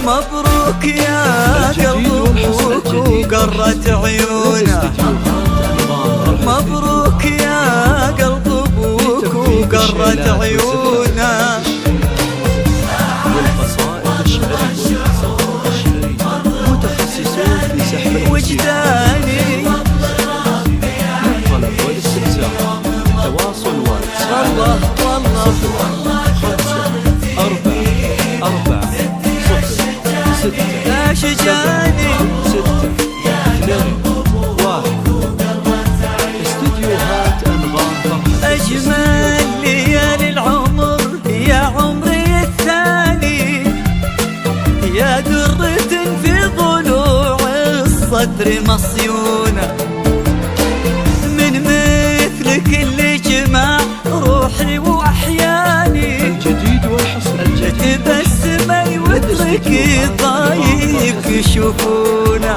مبروك يا قلب ابوك وقرت عيونه، مبروك يا قلب ابوك وقرت عيونه. والقصائد الشعرية متخصصون في سحب وجداني للطلب والاستفسار تواصل واتساب والله والله 5 4 4 0 6 اشجاني 6 2 1. استديوهات أنغام فرحة. أجمل ليالي العمر يا عمري الثاني، يا درة في ضلوع الصدر مصيونة، من مثلك اللي جمع روحي وأحياني، الجديد والحصر الجديد تبسمي واترك ضايق يشوفونا،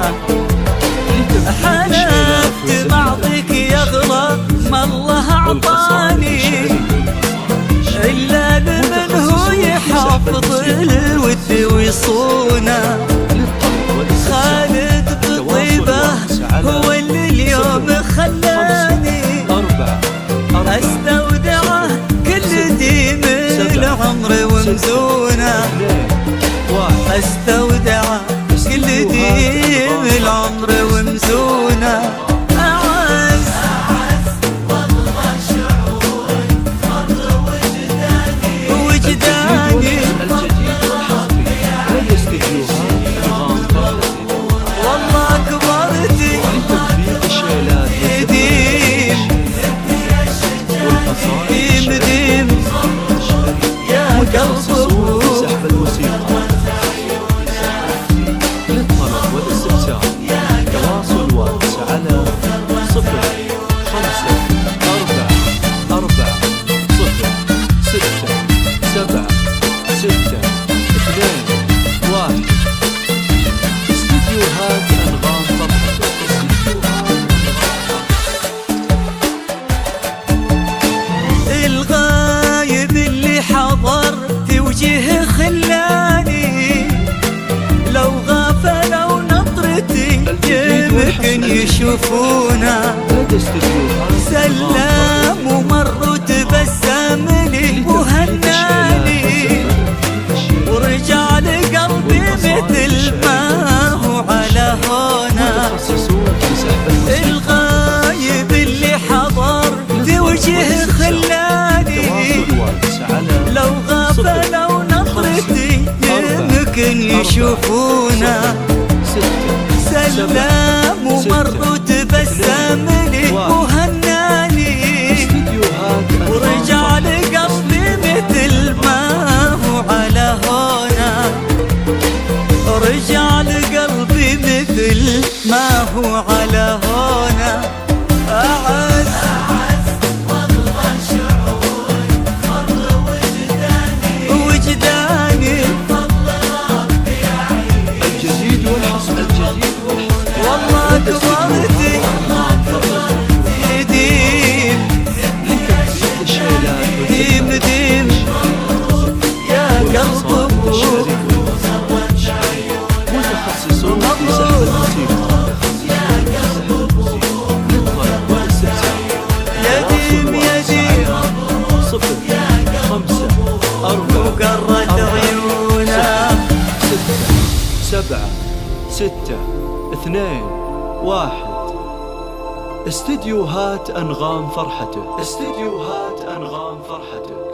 حلفت بعضك يغلى ما الله أعطاني، إلا لمن هو يحافظ الود ويصونه. خالد بطيبة هو اللي اليوم خلاني استودعه كل ديم العمر ومزونه، استودعه كل ديم العمر ومزونه. أعز وجداني والله كبرتي يديم يديم يا قلب ابوك. سحب الموسيقى للطلب والاستفسار تواصل واتس على 0 5 4 4 0 6 7 6 2 1. استديوهات أنغام فرحة. الغايب اللي حضر في وجهه خلاني، لو غافلوا نظرتي يمكن يشوفونا، سلام ومر وتبسم لي وهناني، ورجع لقلبي مثل ما هو على هونا. الغايب اللي حضر في وجهه خلاني، لو غافلوا نظرتي يمكن يشوفونا، سلام ومر وتبسم لي وهناني، ورجع لقلبي مثل ما هو على هونا، رجع لقلبي مثل ما هو على هونا. أعز وجداني الجديد والحصر الجديد والله كبرتي يديم ديم ديم يا قلب ابوك. متخصصون في سحب الموسيقى للطلب والاستفسار يديم يديم 0 5 4 وقرت عيونه 6 7 6 2 1. استديوهات أنغام فرحته. استديوهات أنغام فرحته.